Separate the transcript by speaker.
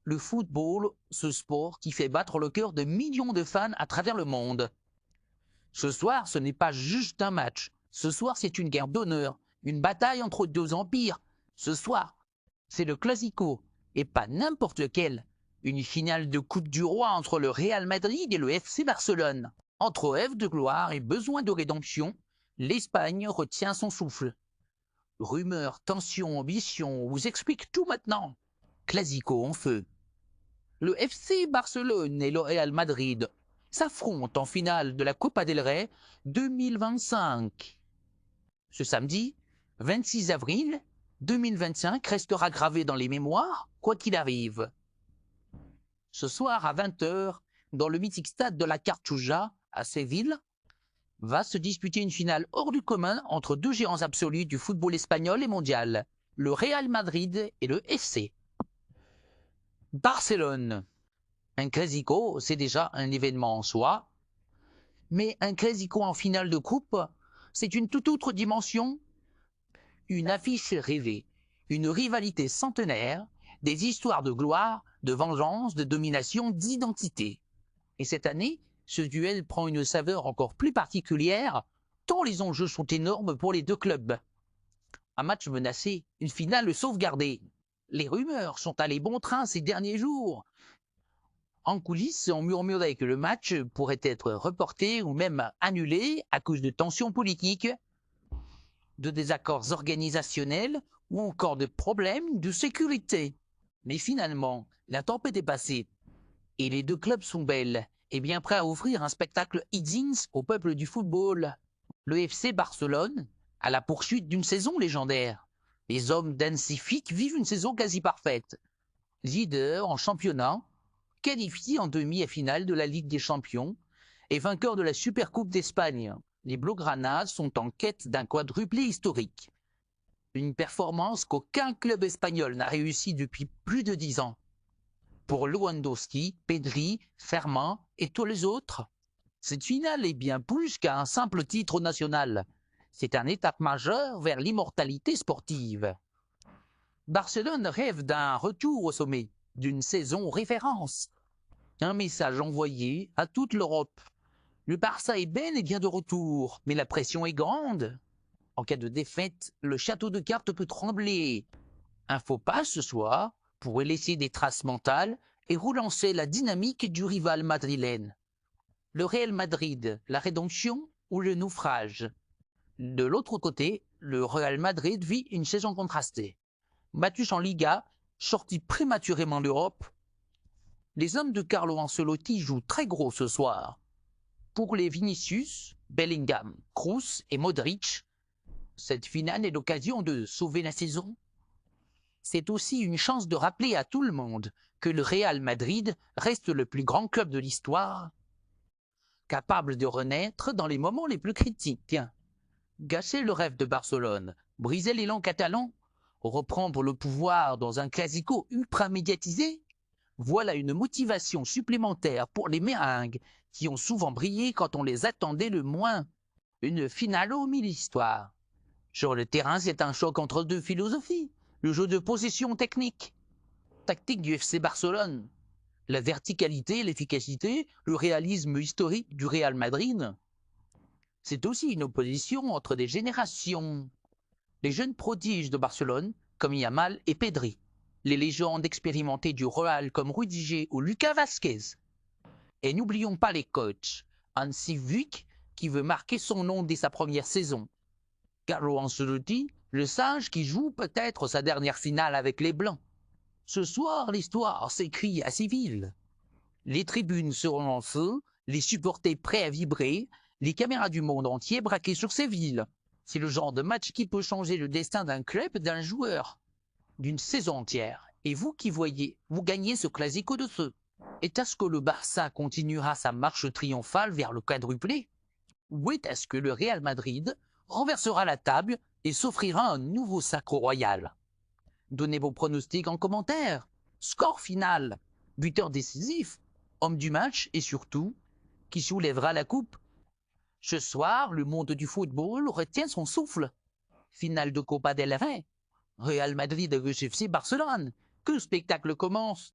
Speaker 1: Le football, ce sport qui fait battre le cœur de millions de fans à travers le monde. Ce soir, ce n'est pas juste un match. Ce soir, c'est une guerre d'honneur, une bataille entre deux empires. Ce soir, c'est le Classico, et pas n'importe lequel. Une finale de Coupe du Roi entre le Real Madrid et le FC Barcelone. Entre rêve de gloire et besoin de rédemption, l'Espagne retient son souffle. Rumeurs, tensions, ambitions, on vous explique tout maintenant. Classico en feu. Le FC Barcelone et le Real Madrid s'affrontent en finale de la Copa del Rey 2025. Ce samedi, 26 avril 2025 restera gravé dans les mémoires, quoi qu'il arrive. Ce soir à 20h, dans le mythique stade de la Cartuja, à Séville, va se disputer une finale hors du commun entre deux géants absolus du football espagnol et mondial, le Real Madrid et le FC. Barcelone. Un Classico, c'est déjà un événement en soi, mais un Classico en finale de coupe, c'est une toute autre dimension, une affiche rêvée, une rivalité centenaire, des histoires de gloire, de vengeance, de domination, d'identité. Et cette année, ce duel prend une saveur encore plus particulière, tant les enjeux sont énormes pour les deux clubs. Un match menacé, une finale sauvegardée. Les rumeurs sont allées bon train ces derniers jours. En coulisses, on murmurait que le match pourrait être reporté ou même annulé à cause de tensions politiques, de désaccords organisationnels ou encore de problèmes de sécurité. Mais finalement, la tempête est passée et les deux clubs sont belles et bien prêts à offrir un spectacle idigne au peuple du football. Le FC Barcelone, à la poursuite d'une saison légendaire. Les hommes d'Hansi Flick vivent une saison quasi parfaite. Leader en championnat, qualifié en demi-finale de la Ligue des Champions et vainqueur de la Supercoupe d'Espagne. Les Blaugrana sont en quête d'un quadruplé historique. Une performance qu'aucun club espagnol n'a réussi depuis plus de 10 ans. Pour Lewandowski, Pedri, Fermin et tous les autres, cette finale est bien plus qu'un simple titre national. C'est une étape majeure vers l'immortalité sportive. Barcelone rêve d'un retour au sommet, d'une saison référence. Un message envoyé à toute l'Europe. Le Barça est bel et bien de retour, mais la pression est grande. En cas de défaite, le château de cartes peut trembler. Un faux pas ce soir pourrait laisser des traces mentales et relancer la dynamique du rival madrilène. Le Real Madrid, la rédemption ou le naufrage. De l'autre côté, le Real Madrid vit une saison contrastée. Battus en Liga, sorti prématurément d'Europe, les hommes de Carlo Ancelotti jouent très gros ce soir. Pour les Vinicius, Bellingham, Kroos et Modric, cette finale est l'occasion de sauver la saison. C'est aussi une chance de rappeler à tout le monde que le Real Madrid reste le plus grand club de l'histoire, capable de renaître dans les moments les plus critiques. Gâcher le rêve de Barcelone, briser l'élan catalan, reprendre le pouvoir dans un classico ultra médiatisé, voilà une motivation supplémentaire pour les Méringues qui ont souvent brillé quand on les attendait le moins. Une finale au mille histoires. Sur le terrain, c'est un choc entre deux philosophies. Le jeu de possession tactique du FC Barcelone, la verticalité, l'efficacité, le réalisme historique du Real Madrid. C'est aussi une opposition entre des générations. Les jeunes prodiges de Barcelone, comme Yamal et Pedri. Les légendes expérimentées du Real comme Rudiger ou Lucas Vázquez. Et n'oublions pas les coachs. Hansi Flick, qui veut marquer son nom dès sa première saison. Carlo Ancelotti, le sage qui joue peut-être sa dernière finale avec les Blancs. Ce soir, l'histoire s'écrit à Séville. Les tribunes seront en feu, les supporters prêts à vibrer, les caméras du monde entier braquées sur Séville. C'est le genre de match qui peut changer le destin d'un club, d'un joueur, d'une saison entière. Et vous qui voyez, vous gagnez ce classico de feu. Est-ce que le Barça continuera sa marche triomphale vers le quadruplé? Ou est-ce que le Real Madrid renversera la table et s'offrira un nouveau sacre royal? Donnez vos pronostics en commentaire. Score final, buteur décisif, homme du match et surtout, qui soulèvera la coupe? Ce soir, le monde du football retient son souffle. Finale de Copa del Rey. Real Madrid vs FC Barcelone. Que le spectacle commence!